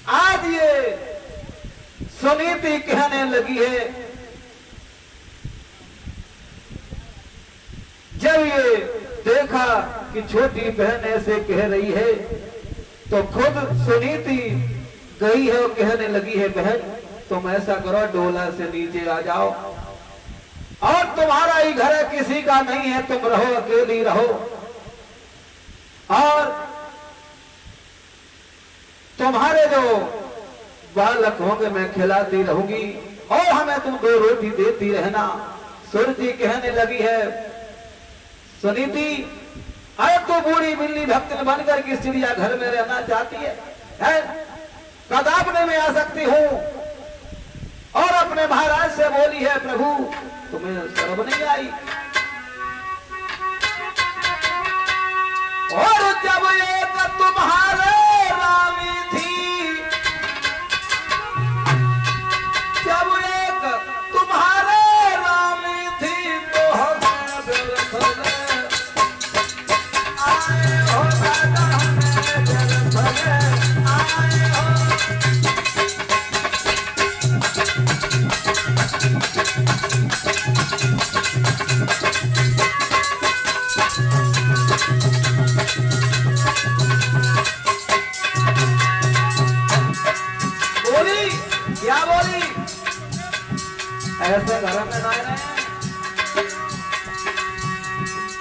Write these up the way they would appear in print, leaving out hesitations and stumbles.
आज ये सुनीति कहने लगी है, जब ये देखा कि छोटी बहन ऐसे कह रही है तो खुद सुनीति गई है और कहने लगी है, बहन तुम ऐसा करो डोला से नीचे आ जाओ और तुम्हारा ही घर है, किसी का नहीं है, तुम रहो अकेली रहो और तुम्हारे जो बालक होंगे मैं खिलाती रहूंगी और हमें तुम 2 रोटी देती रहना। सुरती कहने लगी है, सुनीति अरे तो बूढ़ी बिल्ली भक्तन बनकर के चिड़िया घर में रहना चाहती है? कदापने में आ सकती हूं और अपने महाराज से बोली है, प्रभु तुम्हें शर्म नहीं आई? और जब एक तुम्हारे रानी थी, जब एक तुम्हारे रानी थी तो हमें बिरथले आए हो दादा, हमें बिरथले आए हो। क्या बोली? ऐसे घर में ना रहे।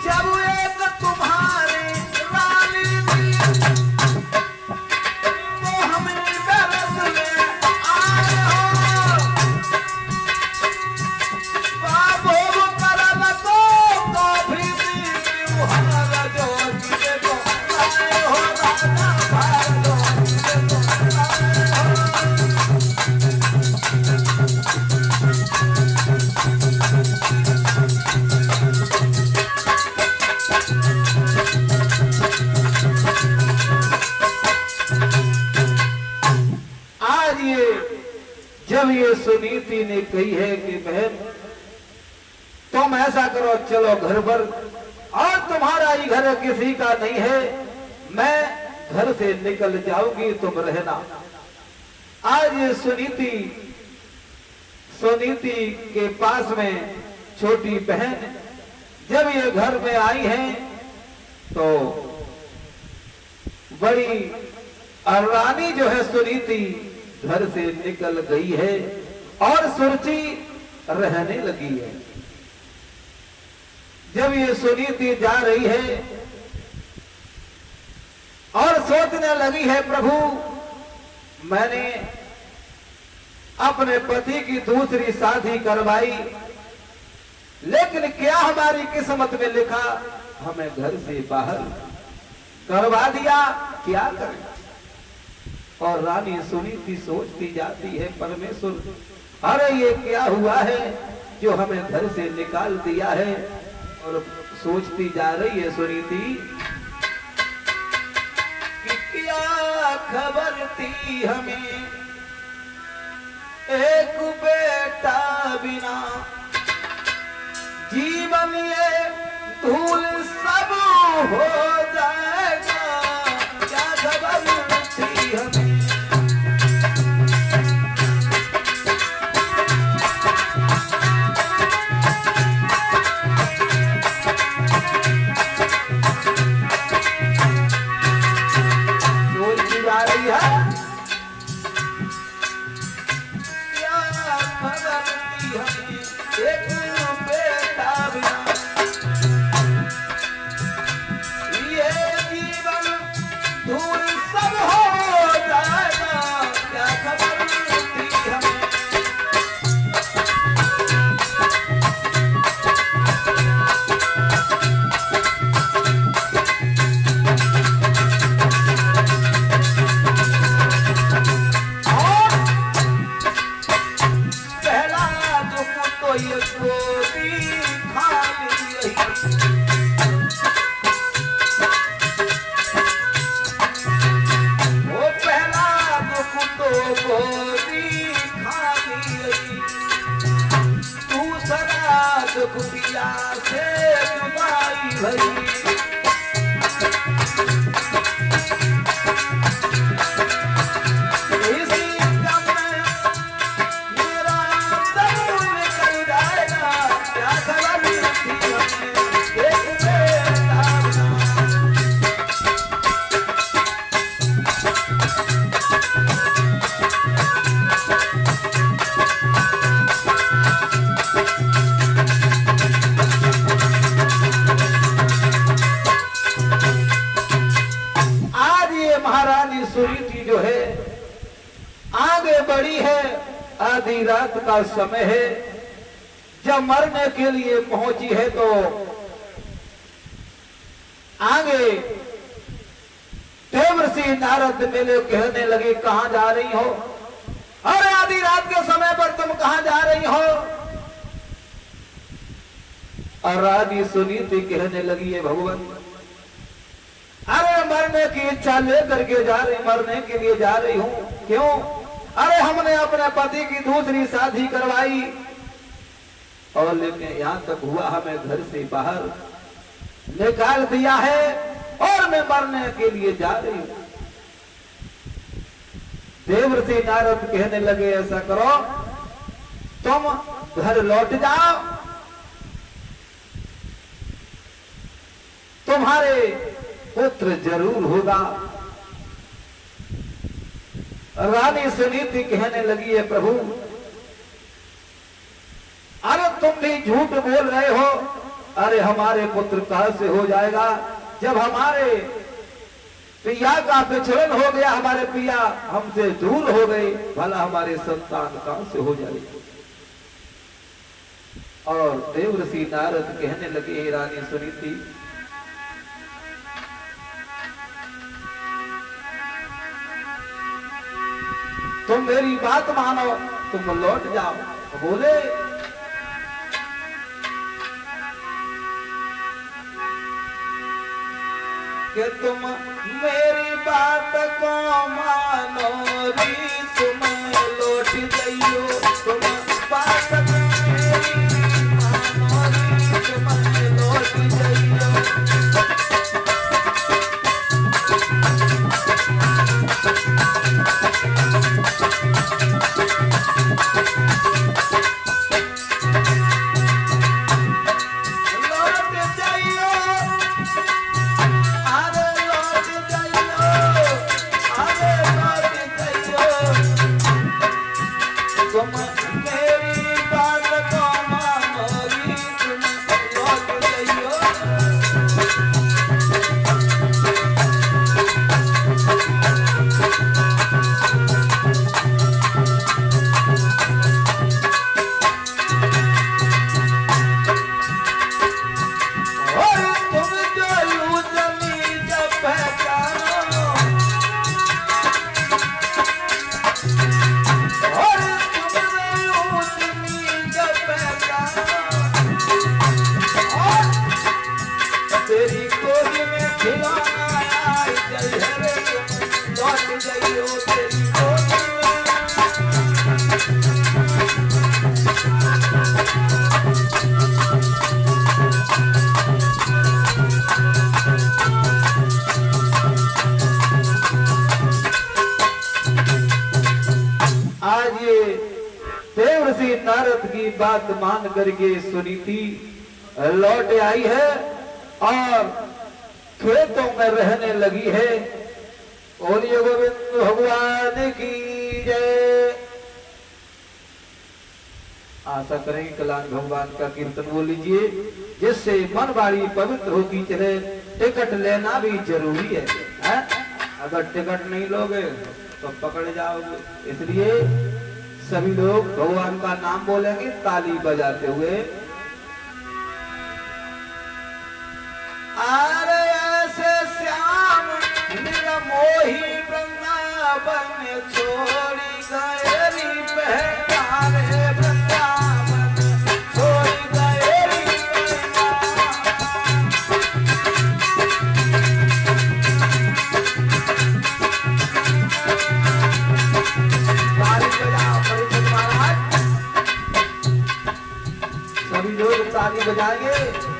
जब एक तुम्हारी रानी थी तो हमें बरस में आए हो, बाबू करम को कॉफी पी हमारा जो जीते को आए हो, राजा भाई जो जीते को आए हो। जब ये सुनीति ने कही है कि बहन तुम ऐसा करो, चलो घर पर और तुम्हारा ही घर किसी का नहीं है, मैं घर से निकल जाऊंगी, तुम रहना। आज ये सुनीति के पास में छोटी बहन जब ये घर में आई है तो बड़ी रानी जो है सुनीति घर से निकल गई है और सुरची रहने लगी है। जब ये सुनीति जा रही है और सोचने लगी है, प्रभु मैंने अपने पति की दूसरी शादी करवाई, लेकिन क्या हमारी किस्मत में लिखा, हमें घर से बाहर करवा दिया, क्या करें? और रानी सुनीति सोचती जाती है, परमेश्वर अरे ये क्या हुआ है जो हमें घर से निकाल दिया है? और सोचती जा रही है सुनीति कि क्या खबर थी हमें एक बेटा बिना, जीवन ये धूल सब हो जाएगा, क्या खबर थी हमें? कुटिया से जुदाई भई। महारानी सुनीति जो है आगे बढ़ी है। आधी रात का समय है, जब मरने के लिए पहुंची है तो आगे देवर्षि नारद मिले, कहने लगे कहां जा रही हो? अरे आधी रात के समय पर तुम कहां जा रही हो? और रानी सुनीति कहने लगी है भगवान, अरे मरने की इच्छा लेकर के जा रही, मरने के लिए जा रही हूं। क्यों? अरे हमने अपने पति की दूसरी शादी करवाई और लेकिन यहां तक हुआ हमें घर से बाहर निकाल दिया है और मैं मरने के लिए जा रही हूं। देवर्षि नारद कहने लगे ऐसा करो, तुम घर लौट जाओ, तुम्हारे पुत्र जरूर होगा। रानी सुनीति कहने लगी है प्रभु, अरे तुम भी झूठ बोल रहे हो। अरे हमारे पुत्र कहां से हो जाएगा? जब हमारे पिया का विचलन हो गया, हमारे पिया हमसे दूर हो गए, भला हमारे संतान कहां से हो जाएगी? और देवर्षि नारद कहने लगे रानी सुनीति, तुम मेरी बात मानो, तुम लौट जाओ। बोले कि तुम मेरी बात को मानो री, तुम लौट जाइयो। तुम बात को मेरी मानो री, तुम लौट जाइयो। देवर्षि नारद की बात मान करके सुनीति लौट आई है और खेतों में रहने लगी है। बोलिए गोविंद भगवान की जय। आशा करेंगे कल्याण भगवान का कीर्तन बोल लीजिए, जिससे मन वाणी पवित्र होती चले। टिकट लेना भी जरूरी है? अगर टिकट नहीं लोगे तो पकड़ जाओगे। इसलिए सभी लोग भगवान का नाम बोलेंगे ताली बजाते हुए। अरे ऐसे श्याम निर्मोही वृंदावन छोड़ी गए री पहनारे, वृंदावन छोड़ी गए री सभी लोग ताली बजाएंगे।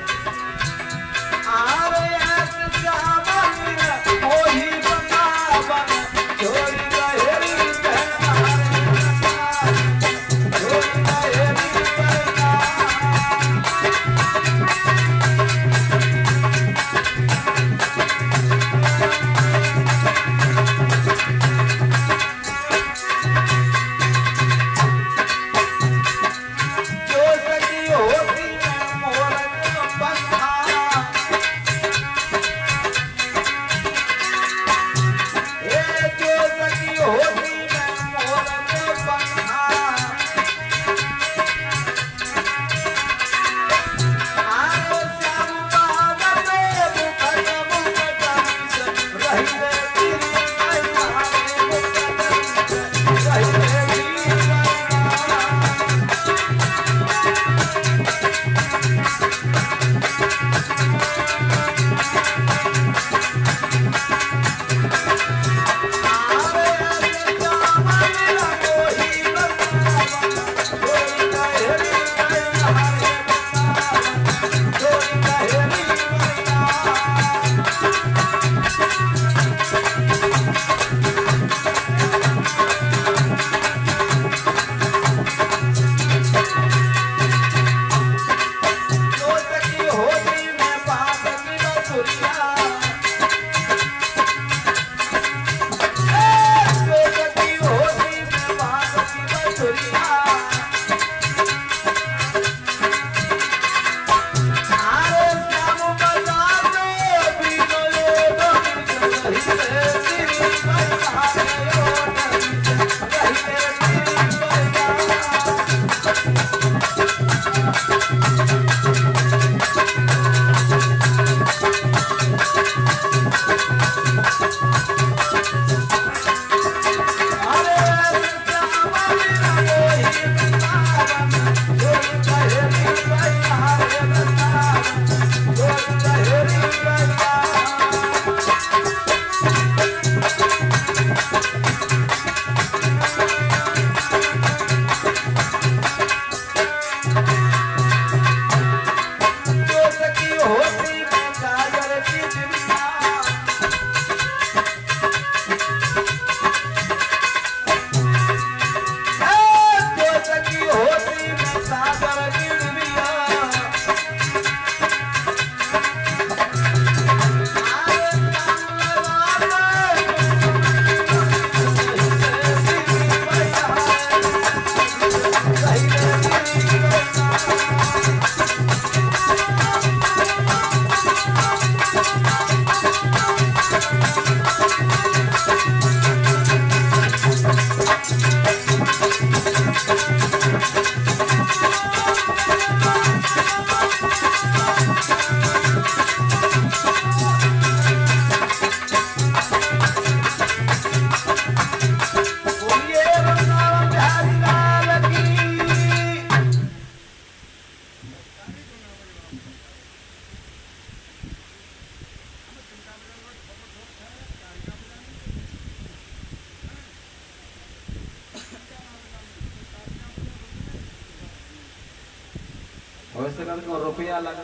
वैसे को रुपया लगा।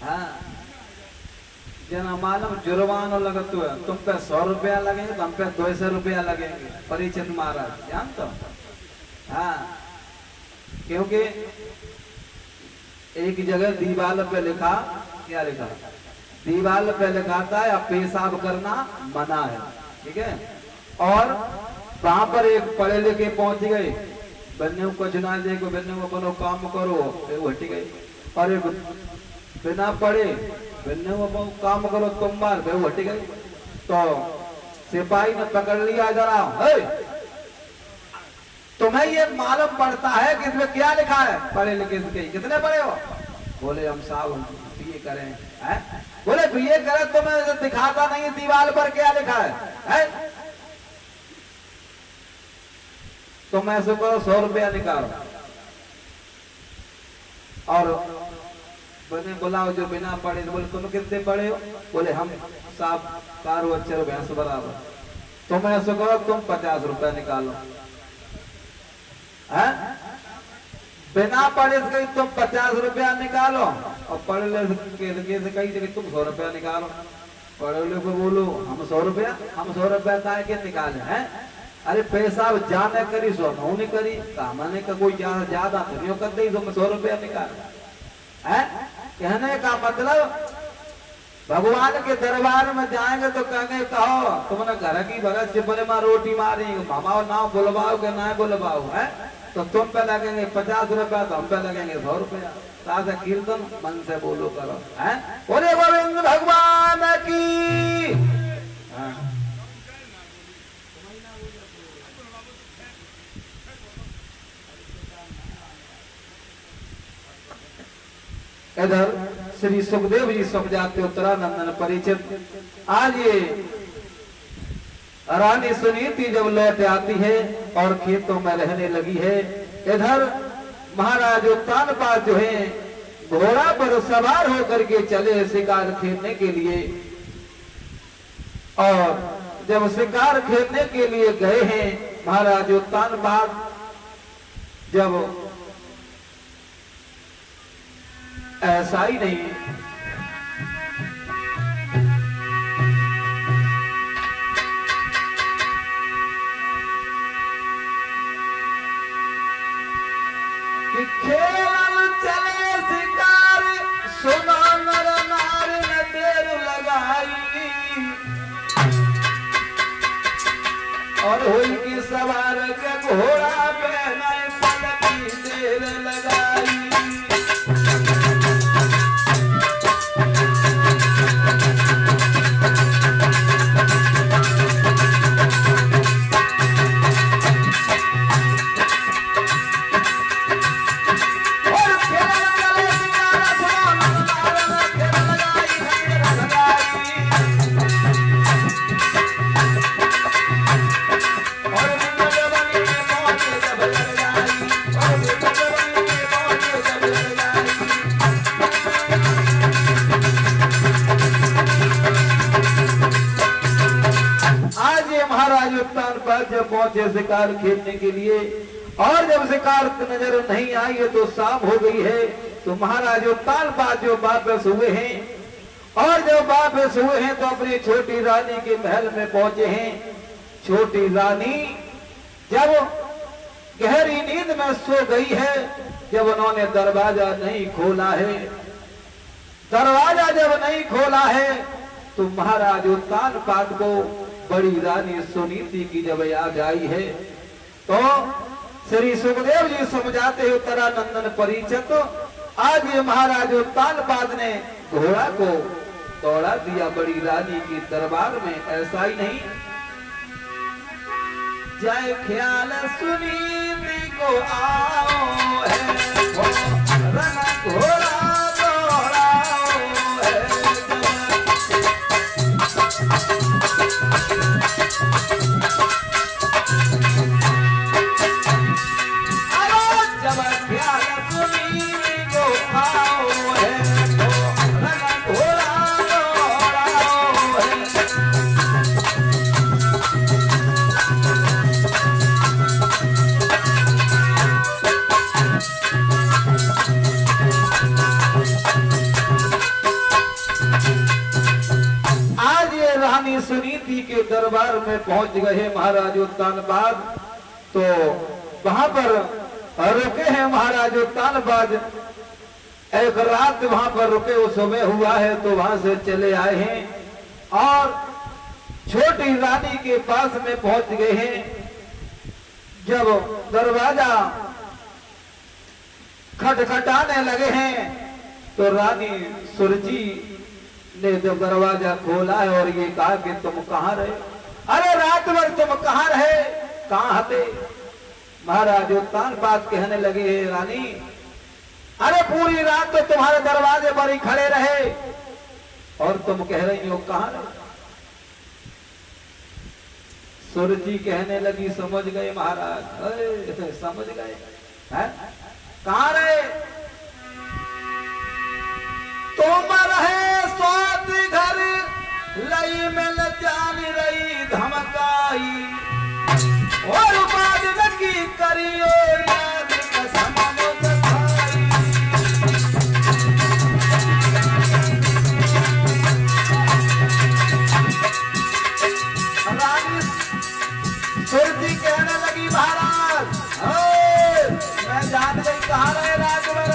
हाँ जना मालूम जुर्माना लगत हुआ तुम पे 100 रुपया लगेंगे, तुम पे 200 रुपया लगेंगे। परिचित महाराज जान तो। हाँ क्योंकि एक जगह दीवार पे लिखा, क्या लिखा? दीवार पे लिखा था या पेशाब करना मना है, ठीक है। और वहां पर एक पढ़े लिखे पहुंच गए, बन्ने को चुना दे को बन्ने को अपनो काम करो, वो हट गई। और एक बिना पढ़े बन्ने को काम करो तुम बार, वो हट गई। तो सिपाही ने पकड़ लिया, जरा तुम्हें ये मालूम पड़ता है कि इसमें क्या लिखा है? पढ़े लिखे कितने पढ़े हो? बोले हम साहब बीए करें है? बोले बीए करें, तुम्हें दिखाता नहीं दीवार पर क्या लिखा है? तुम ऐसे करो 100 रुपया निकालो और बने बुलाओ जो बिना पढ़े। बोले तुम कितने पढ़े हो? बोले हम साहब कारो अक्षर भैंस बराबर। तुम ऐसे करो तुम 50 रुपया निकालो है? बिना पढ़े से कहीं तुम 50 रुपया निकालो और पढ़ ले से कहीं तुम 100 रुपया निकालो। पढ़े को बोलो हम 100 रुपया, हम 100 रुपया का के निकाले हैं। अरे पैसा जाने करी सो नहीं करी मैंने का कोई ज्यादा तो कर दी तुम 100 रुपया निकाल है। कहने का मतलब भगवान के दरबार में जाएंगे तो कहेंगे कहो तुमने घर की भगत से बड़े माँ रोटी मारी मामा ना बुलवाओ के ना बुलवाओ है तो तुम पे लगेंगे 50 रुपया तो हम पे लगेंगे 100 रुपया। ताजा कीर्तन मन से बोलो करो है। बोले गोविंद भगवान की। इधर श्री सुखदेव जी समझाते उत्तरानंदन परिचित। आज ये रानी सुनीति जब लौट आती है और खेतों में रहने लगी है, इधर महाराज उत्तानपाद जो है घोड़ा पर सवार होकर के चले शिकार खेलने के लिए। और जब शिकार खेलने के लिए गए हैं महाराज उत्तानपाद, जब ऐसा ही नहीं कि खेल चले शिकार सुना नर नार ने देर लगाई और हुई की सवार के घोड़ा पे नहीं पल की देर लगाई। जब पहुंचे शिकार खेलने के लिए और जब शिकार नजर नहीं आई है तो शाम हो गई है, तो महाराज उत्तानपाद जो वापस हुए हैं और जब वापस हुए हैं तो अपनी छोटी रानी के महल में पहुंचे हैं। छोटी रानी जब गहरी नींद में सो गई है, जब उन्होंने दरवाजा नहीं खोला है, दरवाजा जब नहीं खोला है तो महाराज उत्तानपाद को बड़ी रानी सुनीति की जब याद आई है तो श्री सुखदेव जी समझाते हैं उत्तरानंदन परिचित। आज ये महाराज उत्तानपाद ने घोड़ा को दौड़ा दिया बड़ी रानी की दरबार में। ऐसा ही नहीं जाए ख्याल सुनीति को आओ है घोड़ा सुनीति के दरबार में पहुंच गए महाराज उत्तानपाद। तो वहां पर रुके हैं महाराज उत्तानपाद, एक रात वहां पर रुके, वो सुबह हुआ है तो वहां से चले आए हैं और छोटी रानी के पास में पहुंच गए हैं। जब दरवाजा खटखटाने लगे हैं तो रानी सुरजी ने जब दरवाजा खोला है और ये कहा कि तुम कहाँ रहे? अरे रात भर तुम कहाँ रहे, कहाँ थे? महाराज उत्तानपाद कहने लगे हे रानी, अरे पूरी रात तो तुम्हारे दरवाजे पर ही खड़े रहे और तुम कह रही हो कहाँ रहे? सुरजी कहने लगी समझ गए महाराज, समझ गए हैं, कहाँ रहे? तुम रहे स्वात घर लई में लजान रही धमकाई और बाद की करियो याद कसम भाई कहाँ रहे राजवर?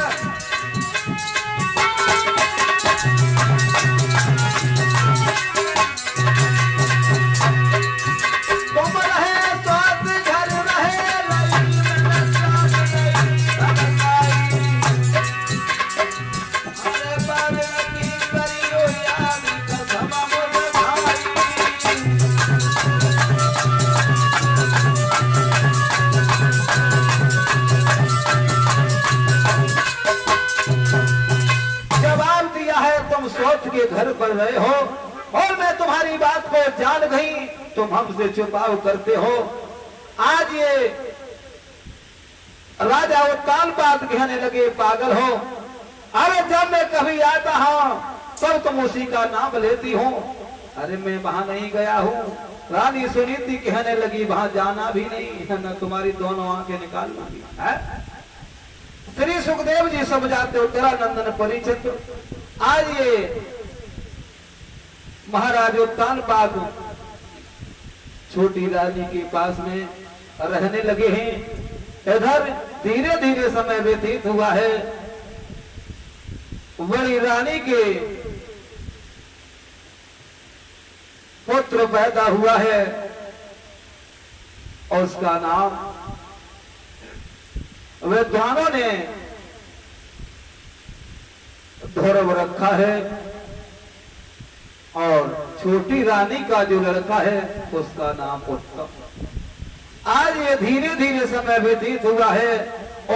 तुम रहे स्वाद घर रहे लई में शाम गई धनसाई। अरे बारे की करियो याद कसम मुझ भाई। जवाब दिया है तुम सोच के घर पर रहे हो और मैं तुम्हारी बात को जान गई, तुम हमसे छुपाव करते हो। आज ये राजा उत्ताल बात कहने लगे पागल हो। अरे जब मैं कभी आता हूं तब तुम उसी का नाम लेती हो। अरे मैं वहां नहीं गया हूं। रानी सुनीति कहने लगी वहां जाना भी नहीं, न तुम्हारी दोनों आंखें निकालना भी है। श्री सुखदेव जी समझाते हो तेरा नंदन परिचित। आज ये महाराज उत्तान बाग छोटी रानी के पास में रहने लगे हैं। इधर धीरे धीरे समय व्यतीत हुआ है। बड़ी रानी के पुत्र पैदा हुआ है और उसका नाम विद्वानों ने धौरव रखा है और छोटी रानी का जो लड़का है उसका नाम उत्तम। आज ये धीरे धीरे समय व्यतीत हुआ है।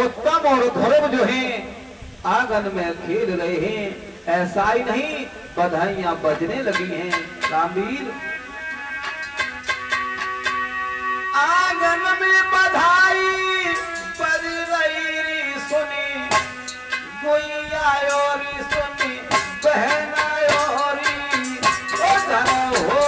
उत्तम और धौरव जो हैं आंगन में खेल रहे हैं। ऐसा ही नहीं बधाइयां बजने लगी हैं। रामवीर आंगन में बधाई बज रही सुनी, कोई आयो री सुनी बहन आयो री, ओ धन हो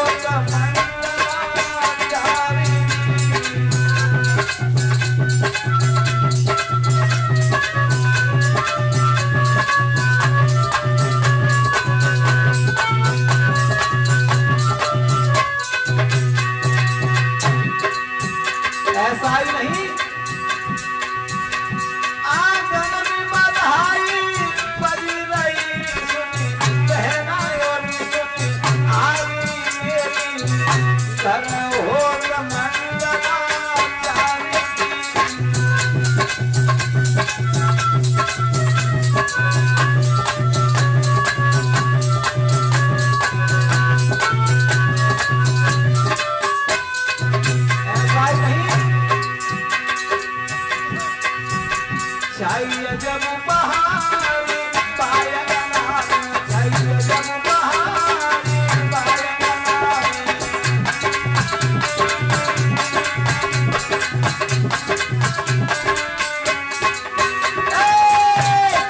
ऐसा ही नहीं आंगन में बधाई बज रही सुनी, बहना योरी सुनी आई मेरी, धन हो मंगला चारी। चाहिए जब बहार पायल नाम, चाहिए जब बहार पायल नाम,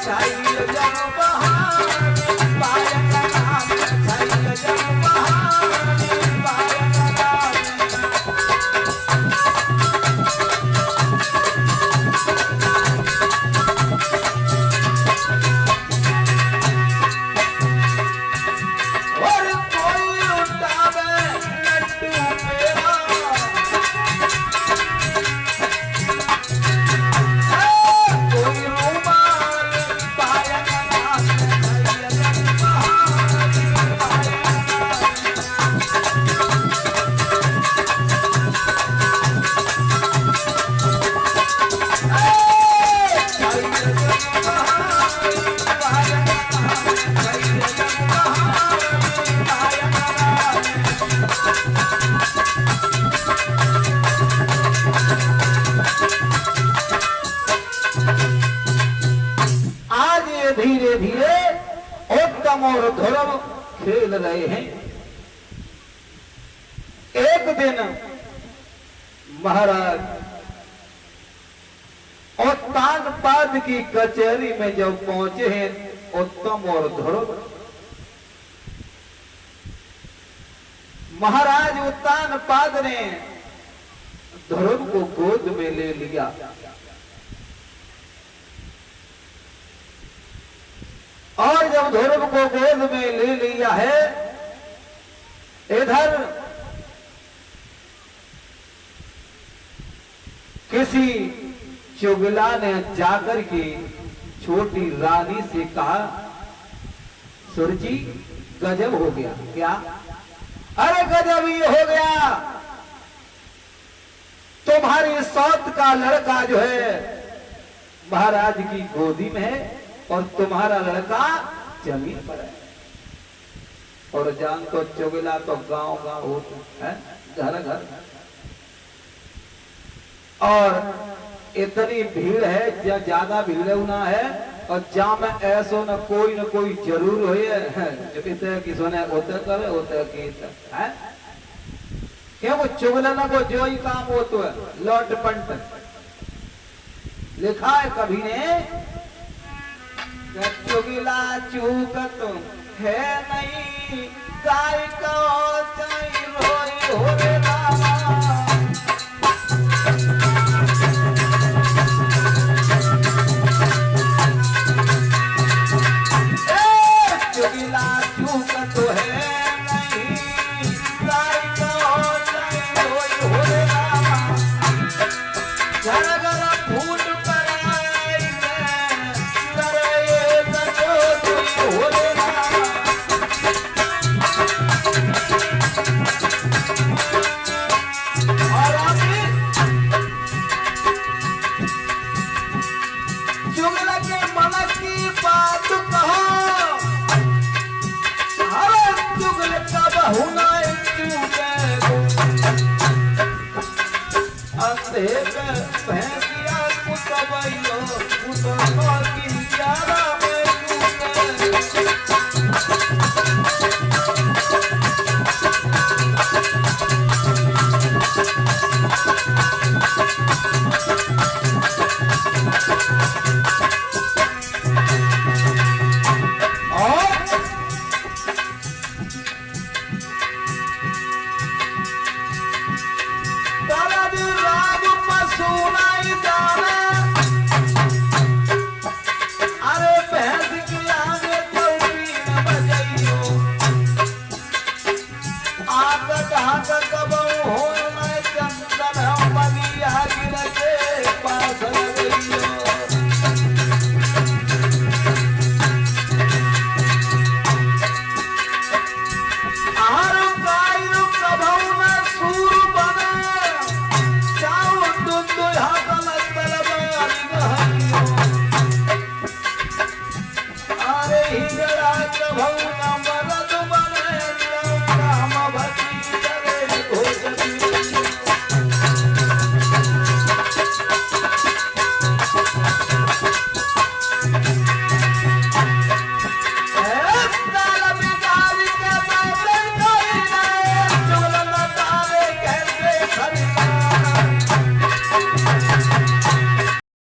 चाहिए जब बहार पायल नाम, चाहिए जब बहार पायल नाम। धीरे धीरे उत्तम और ध्रुव खेल रहे हैं। एक दिन महाराज उत्तान पाद की कचहरी में जब पहुंचे हैं उत्तम और ध्रुव, महाराज उत्तान पाद ने ध्रुव को गोद में ले लिया और जब ध्रुव को गोद में ले लिया है, इधर किसी चुगला ने जाकर के छोटी रानी से कहा, सुरजी गजब हो गया। क्या? अरे गजब ये हो गया, तुम्हारी सौत का लड़का जो है महाराज की गोदी में है और तुम्हारा लड़का जमीन पर है। और जान तो चुगला तो गांव गांव होता है, घर घर, और इतनी भीड़ है, ज्यादा भीड़ ना है, और जहाँ में ऐसो न कोई जरूर हो किसी ने होते करे होते है। क्यों? वो चुगलन को जो ही काम हो तो है लौट पंट। लिखा है कभी ने, चुगला चूकत है नहीं, गाय को रोई हो रे रामा। चुगला चूकत है नहीं, गाय को रोई हो रे रामा। घर घर फूट पर आई मैं, करे तो हो रे रामा। और आगे चुगला के मन की बात कहो, चुगल का बहुना अंधे भैंसिया कुतबई